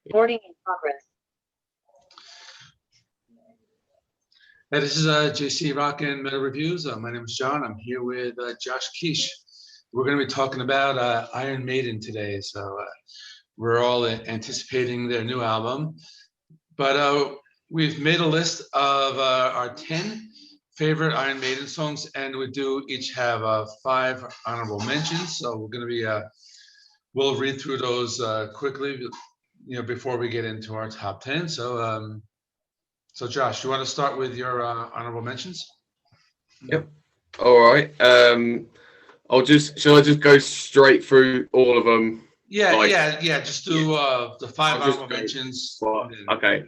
Recording in progress. Hey, this is JC Rock and Metal Reviews. My name is John. I'm here with Josh Keech. We're going to be talking about Iron Maiden today. So we're all anticipating their new album. But we've made a list of our 10 favorite Iron Maiden songs, and we do each have 5 honorable mentions. So we're going to be, we'll read through those quickly, before we get into our top 10. So Josh, you want to start with your honorable mentions? Yep. All right. Shall I just go straight through all of them? Yeah. Just do the 5 honorable mentions. Okay.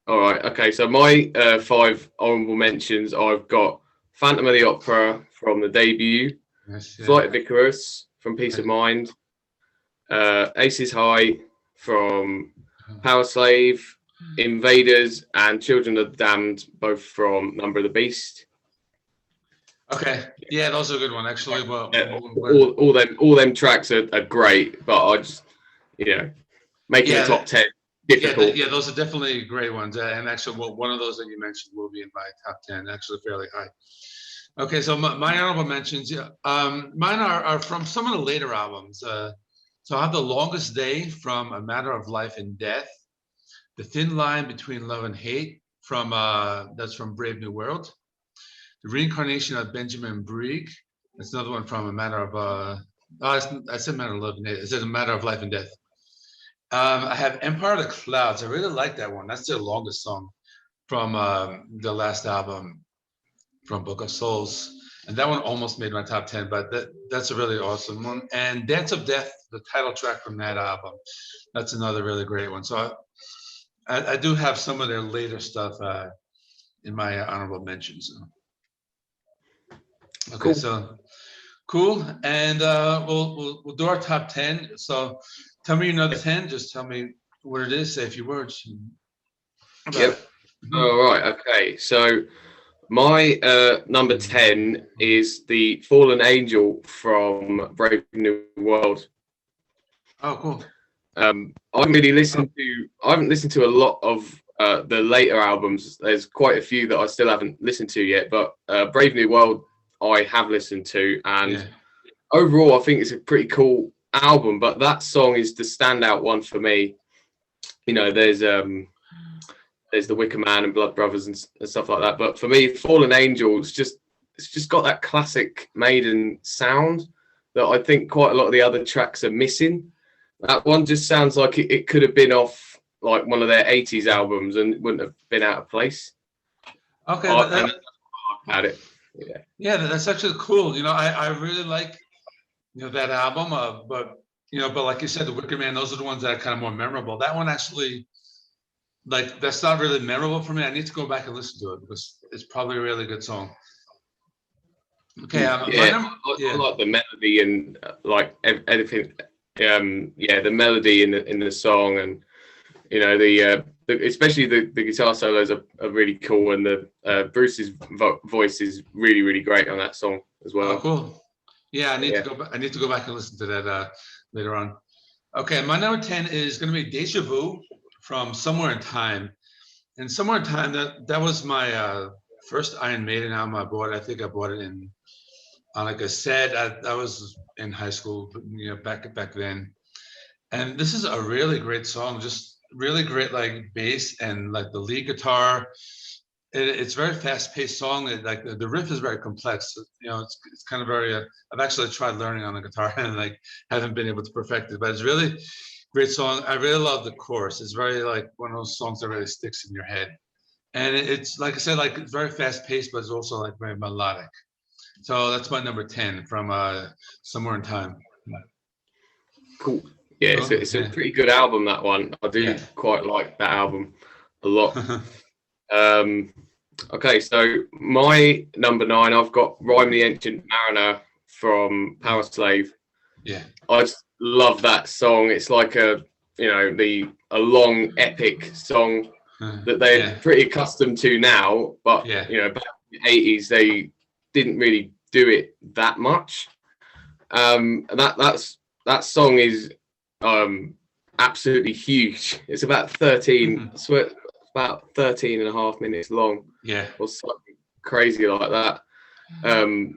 All right. Okay. So my 5 honorable mentions, I've got Phantom of the Opera from the debut, Flight of Icarus from Peace of Mind, Aces High from Powerslave, Invaders, and Children of the Damned, both from Number of the Beast. Okay, yeah, those are a good one actually. Well, all them tracks are great, but I just making the top 10 difficult. Yeah, those are definitely great ones. And actually, one of those that you mentioned will be in my top 10. Actually, fairly high. Okay, so my honorable mentions, mine are from some of the later albums. So I have The Longest Day from A Matter of Life and Death. The Thin Line Between Love and Hate from that's from Brave New World. The Reincarnation of Benjamin Brieg. That's another one from A Matter of I said Matter of Love and Hate. It says A Matter of Life and Death. I have Empire of the Clouds. I really like that one. That's their longest song from the last album from Book of Souls. And that one almost made my top 10, but that's a really awesome one. And Dance of Death, the title track from that album. That's another really great one. So I do have some of their later stuff in my honorable mentions. Okay, cool. So cool, and we'll do our top 10. So tell me another 10. Just tell me what it is. Say a few words. Yep. All right. Okay. So my number 10 is the Fallen Angel from Brave New World. Oh, cool. I haven't listened to a lot of the later albums. There's quite a few that I still haven't listened to yet, but Brave New World I have listened to, and overall I think it's a pretty cool album. But that song is the standout one for me. There's the Wicker Man and Blood Brothers and stuff like that, but for me, Fallen Angel, it's just got that classic Maiden sound that I think quite a lot of the other tracks are missing. That one just sounds like it could have been off like one of their 80s albums and wouldn't have been out of place. Okay, at it. Yeah, that's actually cool. I really like that album. But like you said, the Wicker Man, those are the ones that are kind of more memorable. That one actually, like, that's not really memorable for me. I need to go back and listen to it because it's probably a really good song. Okay, I like the melody and like everything. The melody in the song, and especially the guitar solos are really cool, and the Bruce's voice is really, really great on that song as well. Oh, cool. Yeah, I need to go back. I need to go back and listen to that later on. Okay, my number 10 is going to be Deja Vu from Somewhere in Time. And Somewhere in Time, that was my first Iron Maiden album I bought. I think I bought it on like a set. I was in high school, back then. And this is a really great song, just really great like bass and like the lead guitar. It's very fast-paced song. Like the riff is very complex. It's kind of very. I've actually tried learning on the guitar and like haven't been able to perfect it, but it's really great song. I really love the chorus. It's very like one of those songs that really sticks in your head. And it's like I said, like it's very fast-paced, but it's also like very melodic. So that's my number 10 from Somewhere in Time. Cool. Yeah, it's a pretty good album, that one. I do quite like that album a lot. Okay, so my number 9, I've got Rhyme the Ancient Mariner from Powerslave. Yeah. I just love that song. It's like a long epic song that they're pretty accustomed to now, but back in the 80s they didn't really do it that much. And that song is absolutely huge. It's about 13, I swear, about 13 and a half minutes long. Yeah. Or something crazy like that.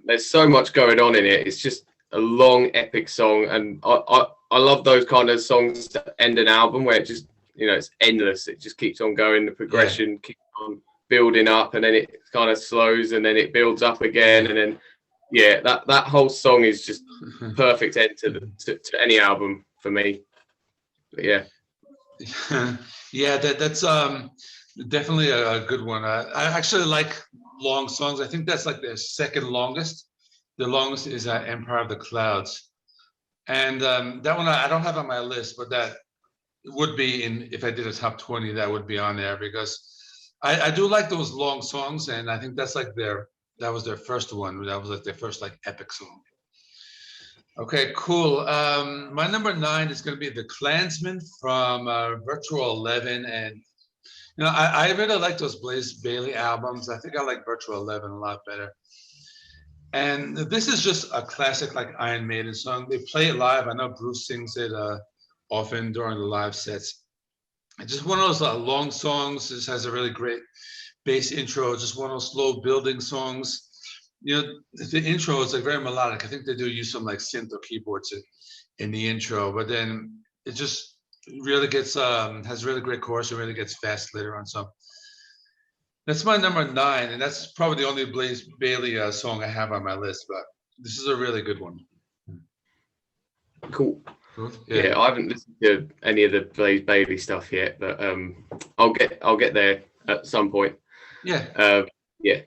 There's so much going on in it. It's just a long, epic song, and I love those kind of songs to end an album where it just, it's endless. It just keeps on going. The progression keeps on building up, and then it kind of slows, and then it builds up again, and then that whole song is just perfect end to any album for me. But yeah. Yeah, that's definitely a good one. I actually like long songs. I think that's like their second longest. The longest is Empire of the Clouds, and that one I don't have on my list, but that would be if I did a top 20, that would be on there, because I do like those long songs, and I think that's like that was their first one. That was like their first like epic song. Okay, cool. My number 9 is going to be The Klansman from Virtual 11, and I really like those Blaze Bailey albums. I think I like Virtual 11 a lot better. And this is just a classic, like Iron Maiden song. They play it live. I know Bruce sings it often during the live sets. It's just one of those long songs. This has a really great bass intro. Just one of those slow building songs. The intro is like very melodic. I think they do use some like synth or keyboards in the intro, but then it just really gets has really great chorus and really gets fast later on. So that's my number 9, and that's probably the only Blaze Bailey song I have on my list. But this is a really good one. Cool. Yeah, I haven't listened to any of the Blaze Bailey stuff yet, but I'll get there at some point. Yeah. Yeah.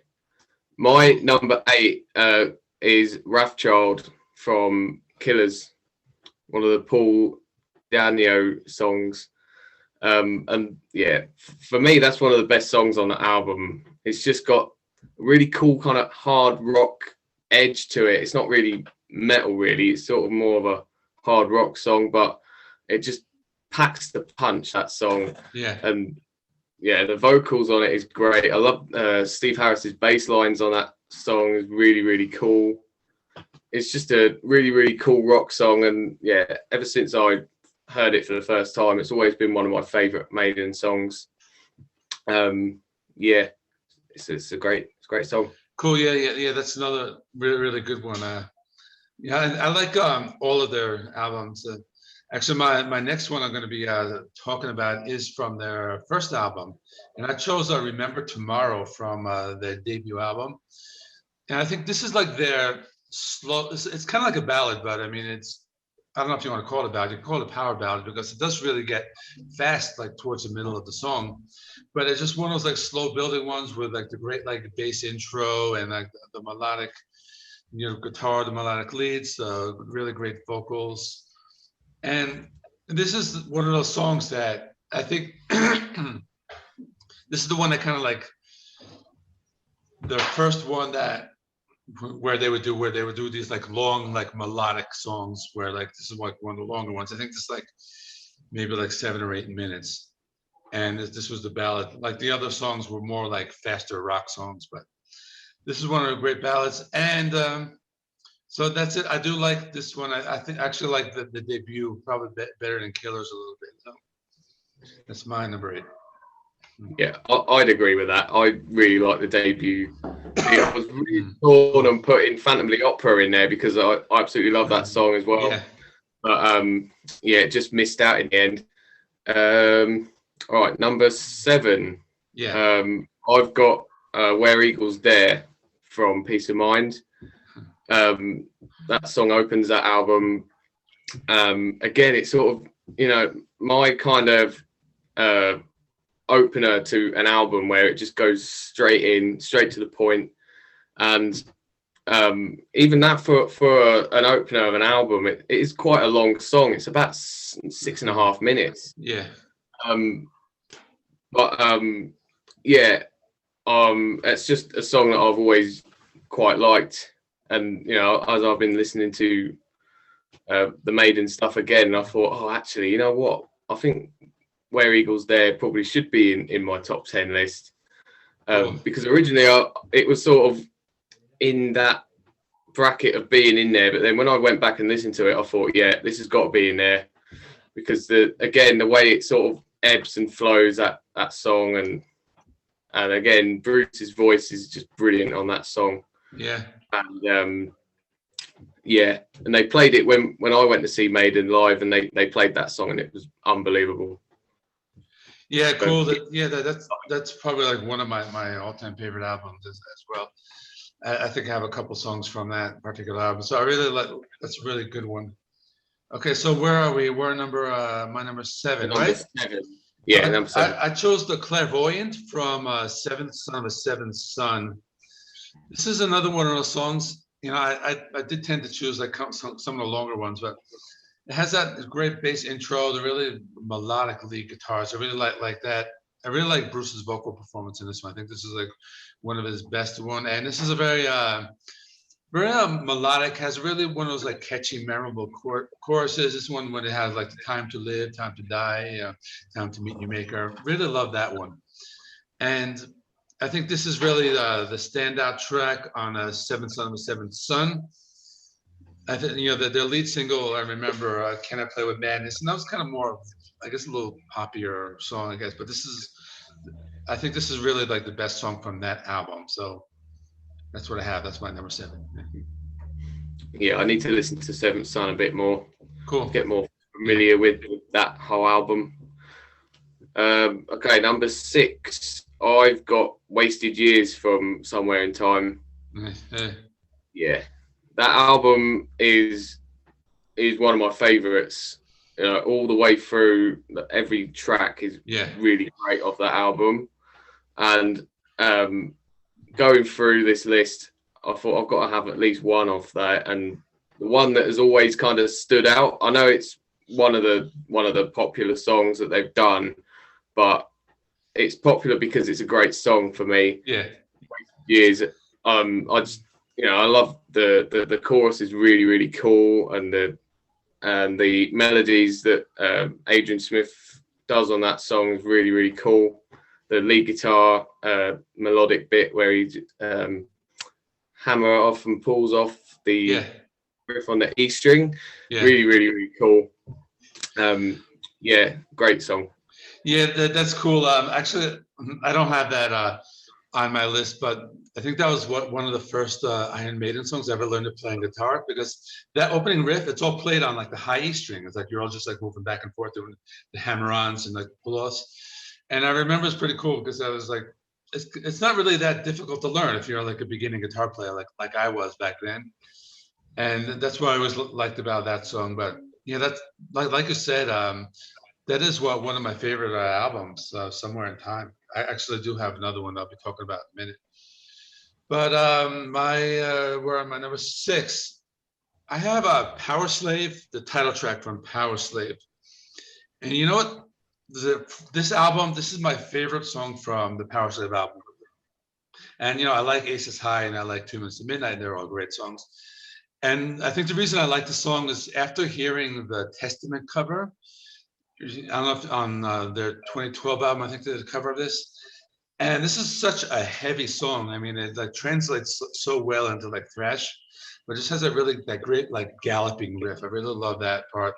My number 8 is Rathchild from Killers, one of the Paul Di'Anno songs. And yeah, for me, that's one of the best songs on the album. It's just got a really cool kind of hard rock edge to it. It's not really metal, really. It's sort of more of a hard rock song, but it just packs the punch, that song. Yeah. And yeah, the vocals on it is great. I love Steve Harris's bass lines on that song is really, really cool. It's just a really, really cool rock song. And yeah, ever since I heard it for the first time, it's always been one of my favorite Maiden songs. Yeah, it's a great song. Cool. Yeah. That's another really, really good one. Yeah, I like all of their albums. Actually, my next one I'm going to be talking about is from their first album, and I chose Remember Tomorrow from their debut album. And I think this is like their slow. It's kind of like a ballad, but I mean, I don't know if you want to call it a ballad. You can call it a power ballad, because it does really get fast, like towards the middle of the song. But it's just one of those like slow building ones with like the great like bass intro and like the melodic, guitar, the melodic leads, really great vocals. And this is one of those songs that I think this is the one that kind of like the first one where they would do these like long, like melodic songs, where like this is like one of the longer ones. I think this is like maybe like 7 or 8 minutes. And this was the ballad. Like the other songs were more like faster rock songs, but this is one of the great ballads. And so that's it. I do like this one. I think actually like the debut probably better than Killers a little bit. So that's my number 8. Yeah, I'd agree with that. I really like the debut. I was really torn on putting Phantom of the Opera in there because I absolutely love that song as well. Yeah. But it just missed out in the end. All right, number 7. Yeah. I've got Where Eagles Dare from Peace of Mind. That song opens that album. Again, it's sort of, my kind of opener to an album where it just goes straight to the point. And even that for an opener of an album, it is quite a long song. It's about 6.5 minutes. Yeah. It's just a song that I've always quite liked. And, as I've been listening to the Maiden stuff again, I thought, actually, you know what? I think Where Eagles Dare probably should be in my top 10 list. Because originally it was sort of in that bracket of being in there. But then when I went back and listened to it, I thought, yeah, this has got to be in there. because the way it sort of ebbs and flows, that song, and again Bruce's voice is just brilliant on that song. Yeah. And and they played it when I went to see Maiden live, and they played that song, and it was unbelievable. Yeah, cool. That's probably like one of my all-time favorite albums as well. I think I have a couple songs from that particular album, so I really like. That's a really good one. Okay, so where are we? We're my number 7, right? 7. Yeah, so number 7. I chose The Clairvoyant from Seventh Son of a Seventh Son. This is another one of those songs. You know, I did tend to choose like some of the longer ones, but it has that great bass intro, the really melodic lead guitars. I really like that. I really like Bruce's vocal performance in this one. I think this is like one of his best one, and this is a very melodic. Has really one of those like catchy, memorable choruses. This one when it has like the time to live, time to die, time to meet your maker. Really love that one, and I think this is really the standout track on Seventh Son of a Seventh Son. I think their lead single. I remember "Can I Play with Madness," and that was kind of more, I guess, a little poppier song, I guess. But I think this is really like the best song from that album. So that's what I have. That's my number 7. Yeah, I need to listen to Seventh Son a bit more. Cool. Get more familiar with that whole album. Okay, number 6. I've got Wasted Years from Somewhere in Time. Yeah, that album is one of my favorites. All the way through, every track is really great off that album. And going through this list, I thought I've got to have at least one off that, and the one that has always kind of stood out. I know it's one of the popular songs that they've done, but it's popular because it's a great song for me. Yeah. Years. I just, I love the chorus is really, really cool, and the melodies that Adrian Smith does on that song is really, really cool. The lead guitar melodic bit where he hammer off and pulls off the riff on the E string, really, really, really cool. Great song. Yeah, that's cool. Actually, I don't have that on my list, but I think that was one of the first Iron Maiden songs I ever learned to play on guitar, because that opening riff, it's all played on like the high E string. It's like you're all just like moving back and forth doing the hammer-ons and like pull-offs. And I remember it's pretty cool because I was like, it's not really that difficult to learn if you're like a beginning guitar player like I was back then. And that's what I always liked about that song. But that's like you said, that is one of my favorite albums, Somewhere in Time. I actually do have another one I'll be talking about in a minute. But we're on my number 6. I have Powerslave, the title track from Powerslave. And you know what? This album, this is my favorite song from the Powerslave album. And I like Aces High and I like 2 Minutes to Midnight. They're all great songs. And I think the reason I like the song is after hearing the Testament cover. I don't know if on their 2012 album, I think they did a cover of this. And this is such a heavy song. I mean, it like translates so well into like thrash, but it just has that great like galloping riff. I really love that part.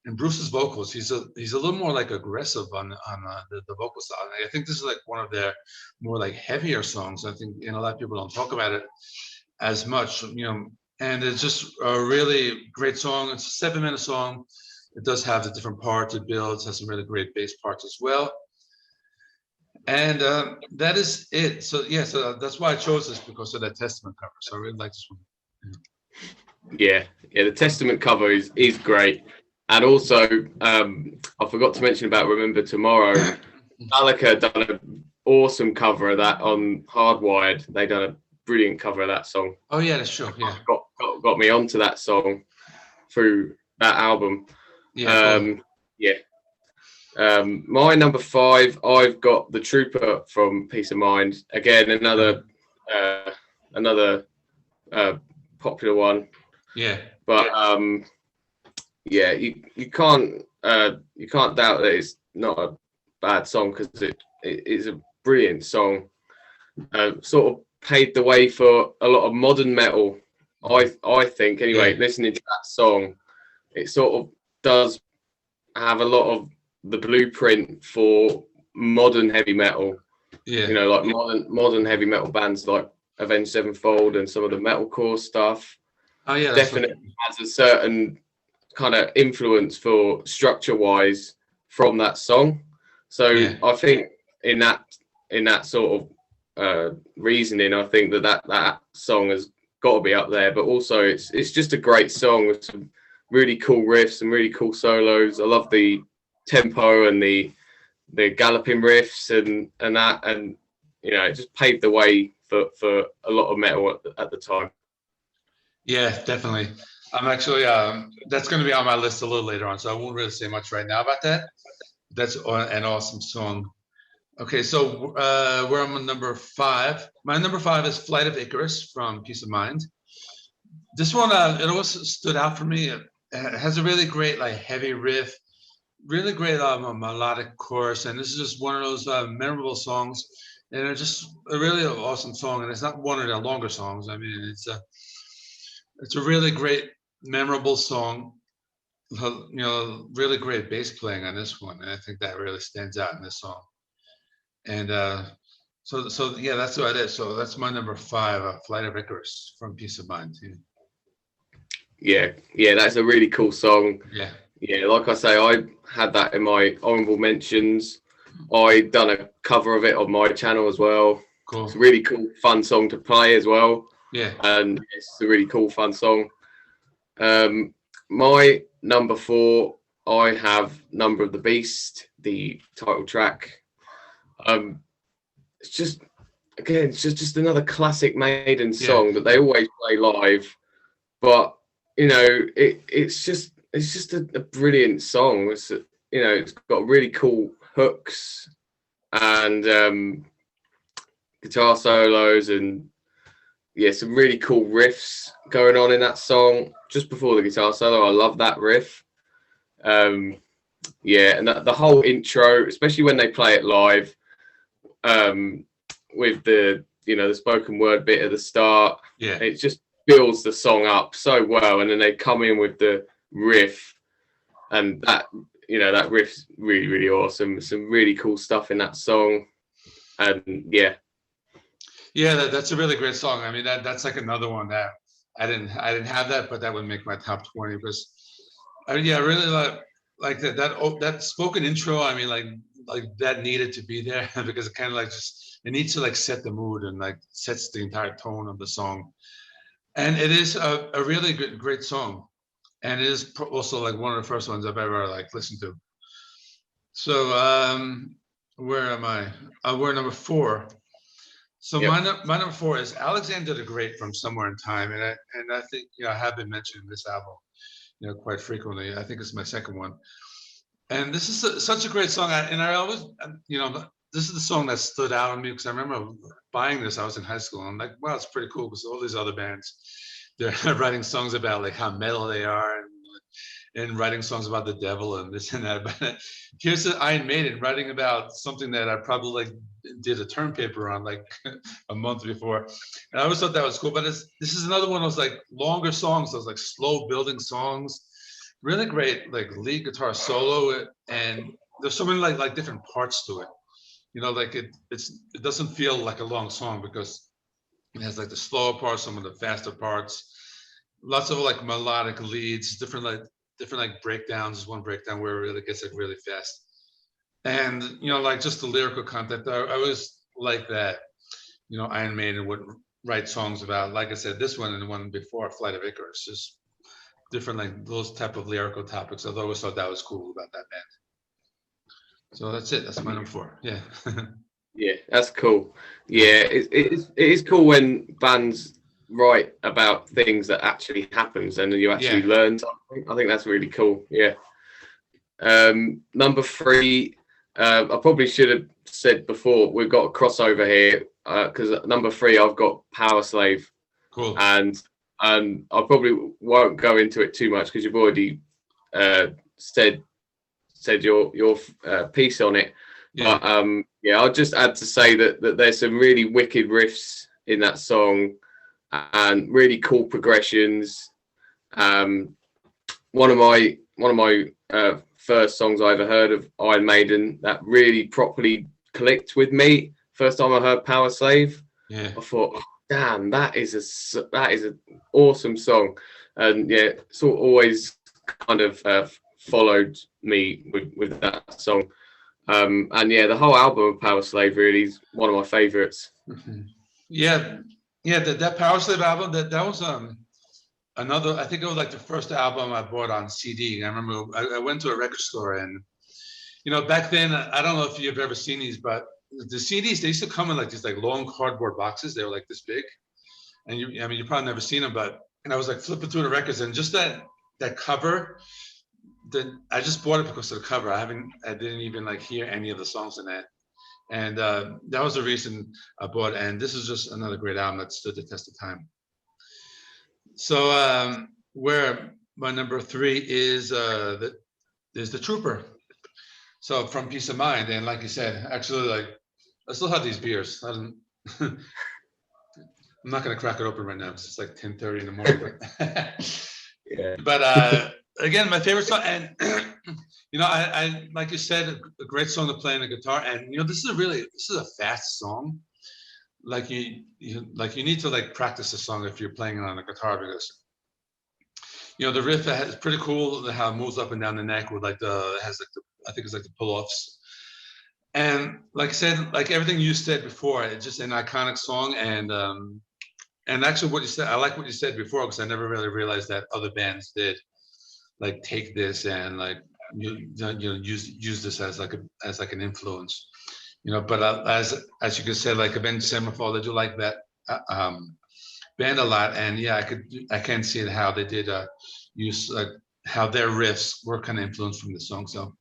And Bruce's vocals, he's a little more like aggressive on the vocal side. I think this is like one of their more like heavier songs. I think a lot of people don't talk about it as much, and it's just a really great song. It's a 7-minute song. It does have the different parts it builds, has some really great bass parts as well. And that is it. So so that's why I chose this, because of that Testament cover. So I really like this one. Yeah, the Testament cover is great. And also, I forgot to mention about Remember Tomorrow. Metallica done an awesome cover of that on Hardwired. They done a brilliant cover of that song. Oh yeah, that's true. Yeah, got me onto that song through that album. Yeah. My number 5, I've got The Trooper from Peace of Mind. Again, another popular one. Yeah. But you can't doubt that it's not a bad song, because it is a brilliant song. Sort of paved the way for a lot of modern metal. I think anyway. Listening to that song, it sort of does have a lot of the blueprint for modern heavy metal. Yeah. You know, like modern heavy metal bands like Avenged Sevenfold and some of the metalcore stuff. Oh yeah, Definitely has a certain kind of influence for structure wise from that song. So yeah. I think in that sort of reasoning, I think that song has got to be up there. But also, it's just a great song with some really cool riffs and really cool solos. I love the tempo and the galloping riffs and that, and you know, it just paved the way for a lot of metal at the time. Yeah, definitely. I'm actually that's going to be on my list a little later on, so I won't really say much right now about that. That's an awesome song. Okay, so we're on number 5. My number 5 is Flight of Icarus from Peace of Mind. This one, it always stood out for me. It has a really great, like, heavy riff, really great melodic chorus, and this is just one of those memorable songs. And it's just a really awesome song, and it's not one of their longer songs. I mean, it's a really great, memorable song. You know, really great bass playing on this one, and I think that really stands out in this song. And so yeah, that's what it is. So that's my number 5, Flight of Icarus from Peace of Mind. Yeah, that's a really cool song. Yeah, like I say, I had that in my honorable mentions. I done a cover of it on my channel as well. cool. It's a really cool, fun song to play as well. Yeah, And it's a really cool, fun song. My number 4, I have Number of the Beast, the title track. It's just, again, it's just another classic Maiden song that they always play live. But you know, it's just a brilliant song. It's, you know, it's got really cool hooks and guitar solos and some really cool riffs going on in that song. Just before the guitar solo, I love that riff. And the whole intro, especially when they play it live, with the the spoken word bit at the start, it just builds the song up so well. And then they come in with the riff, and that riff's really, really awesome. Some really cool stuff in that song, and that's a really great song. I mean, that's like another one that I didn't have that, but that would make my top 20 because I really like that spoken intro. I mean, like that needed to be there because it kind of like it needs to like set the mood and like sets the entire tone of the song. And it is a really great song, and it is also like one of the first ones I've ever like listened to. So where am I? We're number 4. So my number 4 is Alexander the Great from Somewhere in Time, and I think I have been mentioning this album quite frequently. I think it's my second one, and this is such a great song. And I always this is the song that stood out on me because I remember buying this. I was in high school, and I'm like, wow, it's pretty cool because all these other bands, they're writing songs about like how metal they are and writing songs about the devil and this and that. But here's the Iron Maiden writing about something that I probably did a term paper on like a month before. And I always thought that was cool. But this is another one of those like longer songs, those like slow building songs. Really great like lead guitar solo, and there's so many like different parts to it. Like it doesn't feel like a long song because it has like the slower parts, some of the faster parts, lots of like melodic leads, different like breakdowns. There's one breakdown where it really gets like really fast, and like just the lyrical content. I always like that. Iron Maiden would write songs about, like I said, this one and the one before, Flight of Icarus, just different like those type of lyrical topics. I always thought that was cool about that band. So that's it. That's my number 4. Yeah. Yeah, that's cool. Yeah, it is cool when bands write about things that actually happens and you actually learn something. I think that's really cool. Yeah. Number 3, I probably should have said before, we've got a crossover here because number 3 I've got Powerslave. Cool. And I probably won't go into it too much because you've already said your piece on it. But I'll just add to say that there's some really wicked riffs in that song and really cool progressions. One of my first songs I ever heard of Iron Maiden that really properly clicked with me. First time I heard Powerslave, Yeah. I thought, oh, damn, that is an awesome song. And yeah, so always kind of followed me with that song. And yeah, the whole album of Powerslave really is one of my favorites. Yeah, yeah, that Powerslave album, that was another, I think it was like the first album I bought on CD. I remember I went to a record store, and back then, I don't know if you've ever seen these, but the CDs, they used to come in like these like long cardboard boxes. They were like this big, and you probably never seen them, and I was like flipping through the records, and just that cover, I just bought it because of the cover. I didn't even like hear any of the songs in that, and that was the reason I bought it. And this is just another great album that stood the test of time. So where my number 3 is the Trooper. So from Peace of Mind, and like you said, actually, like I still have these beers. I'm not gonna crack it open right now because it's like 10:30 in the morning. But Yeah. But again, my favorite song, and I like you said, a great song to play on the guitar. And this is a fast song. Like you need to like practice the song if you're playing it on the guitar, because the riff is pretty cool. How it moves up and down the neck with like I think it's like the pull-offs. And like I said, like everything you said before, it's just an iconic song. And actually, what you said, I like what you said before, because I never really realized that other bands did like take this and like use this as like an influence. But as you could say, like Avenged Sevenfold, I do like that band a lot, and yeah, I can see how they did use like how their riffs were kind of influenced from the song. So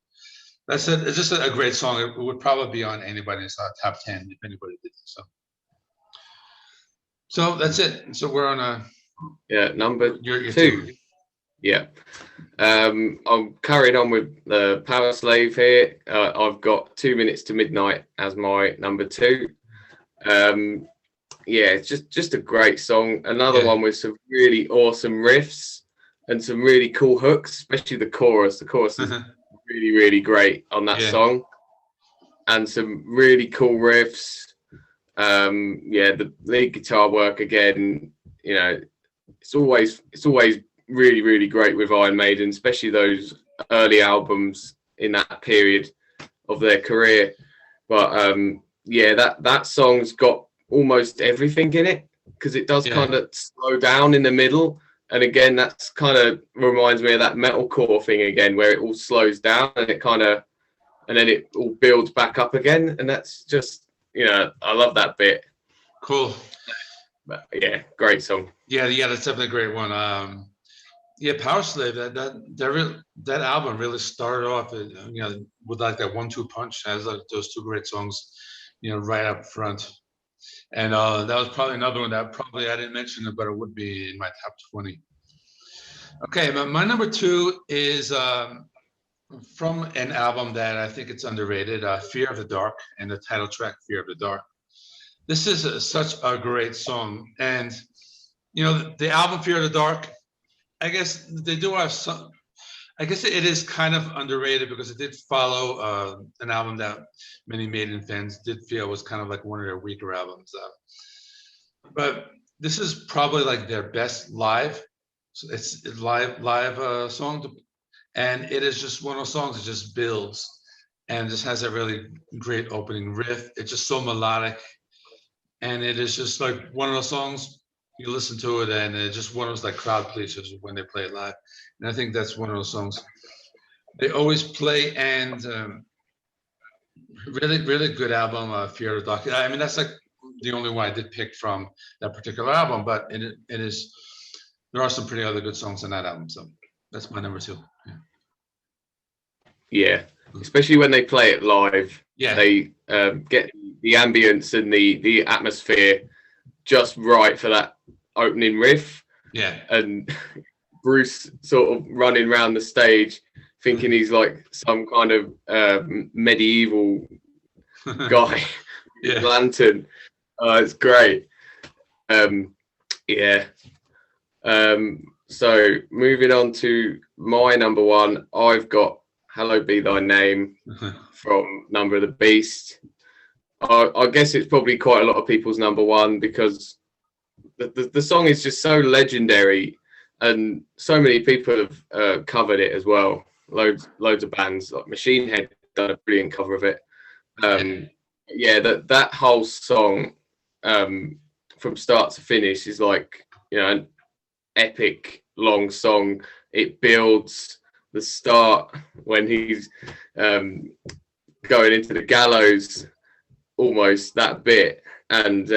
that's it. It's just a great song. It would probably be on anybody's top 10 if anybody did it. So that's it. So we're on number your 2. Yeah. I'm carrying on with the Powerslave here. I've got 2 Minutes to Midnight as my number 2. Yeah, it's just a great song. Another one with some really awesome riffs and some really cool hooks, especially the chorus. The chorus is really, really great on that song. And some really cool riffs. The lead guitar work again, it's always really, really great with Iron Maiden, especially those early albums in that period of their career. But that song's got almost everything in it, because it does kind of slow down in the middle, and again that's kind of reminds me of that metalcore thing again, where it all slows down and then it all builds back up again, and that's just I love that bit. Cool. But yeah, great song. Yeah, that's definitely a great one. Powerslave, that album really started off, with like that 1-2 punch. Has like those 2 great songs, right up front. And that was probably another one that probably I didn't mention it, but it would be in my top 20. Okay, my number 2 is from an album that I think it's underrated, Fear of the Dark, and the title track, Fear of the Dark. This is such a great song. And, the album Fear of the Dark, I guess they do have some, I guess it is kind of underrated because it did follow an album that many Maiden fans did feel was kind of like one of their weaker albums. But this is probably like their best live. So it's live song, and it is just one of those songs that just builds and just has a really great opening riff. It's just so melodic, and it is just like one of those songs you listen to it and it's just one of those like crowd pleasers when they play it live. And I think that's one of those songs they always play. And really, really good album, Fear of the Dark. I mean, that's like the only one I did pick from that particular album, but it is, there are some pretty other good songs in that album. So that's my number 2. Yeah, especially when they play it live. Yeah, they get the ambience and the atmosphere just right for that opening riff. Yeah, and Bruce sort of running around the stage thinking he's like some kind of medieval guy with a lantern. It's great. So moving on to my number 1, I've got Hallowed Be Thy Name from Number of the Beast. I guess it's probably quite a lot of people's number one because the song is just so legendary, and so many people have covered it as well. Loads of bands like Machine Head done a brilliant cover of it. Yeah, that whole song from start to finish is like, you know, an epic long song. It builds the start when he's going into the gallows, almost that bit, and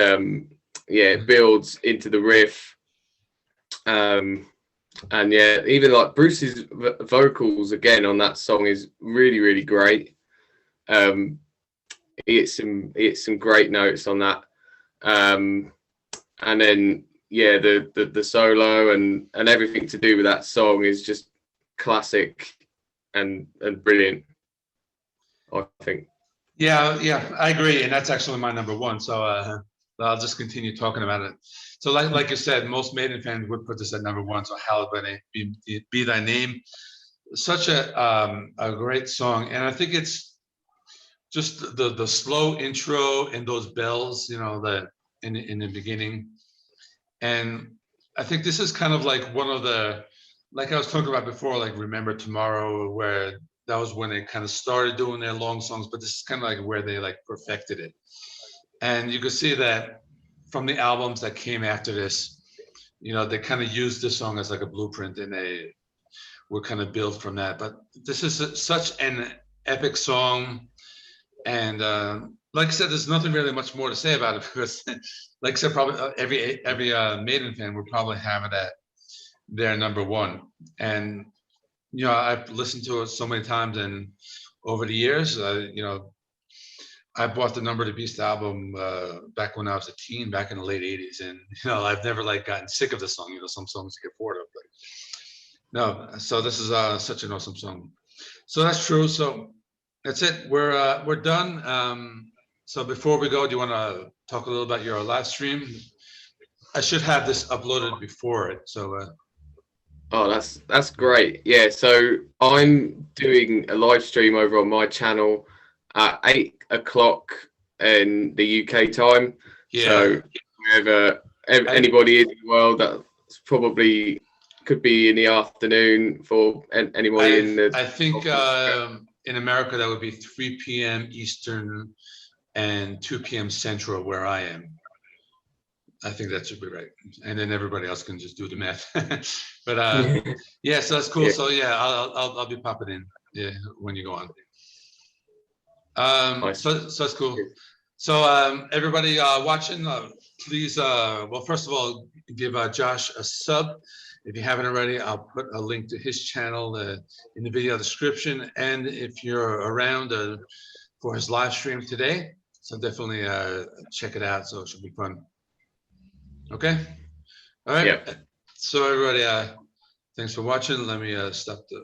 yeah, it builds into the riff, and yeah, even like Bruce's vocals again on that song is really great. He hits some great notes on that, and then yeah, the solo and everything to do with that song is just classic and brilliant, I think. Yeah, I agree, and that's actually my number one. So I'll just continue talking about it. So like you said, most Maiden fans would put this at number one. So Halibut, Be Thy Name, such a great song, and I think it's just the slow intro and those bells, you know, in the beginning, and I think this is kind of like one of the, like I was talking about before, like Remember Tomorrow, where that was when they kind of started doing their long songs, but this is kind of like where they like perfected it. And you can see that from the albums that came after this, you know, they kind of used this song as like a blueprint, and they were kind of built from that. But this is such an epic song. And like I said, there's nothing really much more to say about it because, like I said, probably every Maiden fan would probably have it at their number one. And you know, I've listened to it so many times, and over the years, you know, I bought the Number of the Beast album back when I was a teen, back in the late '80s, and you know, I've never like gotten sick of the song. You know, some songs you get bored of, but no. So this is such an awesome song. So that's true. So that's it. We're done. So before we go, do you want to talk a little about your live stream? I should have this uploaded before it. So. Oh, that's great. Yeah, so I'm doing a live stream over on my channel at 8 o'clock in the UK time. Yeah. So wherever anybody is in the world, that's probably could be in the afternoon for anybody in the. I think in America that would be 3 p.m. Eastern and 2 p.m. Central where I am. I think that should be right, and then everybody else can just do the math. But yeah, so that's cool. Yeah. So yeah, I'll be popping in when you go on. Nice. So that's cool. So everybody watching, please, well, first of all, give Josh a sub if you haven't already. I'll put a link to his channel in the video description, and if you're around for his live stream today, so definitely check it out. So it should be fun. Okay. All right. Yeah. So everybody, thanks for watching. Let me stop the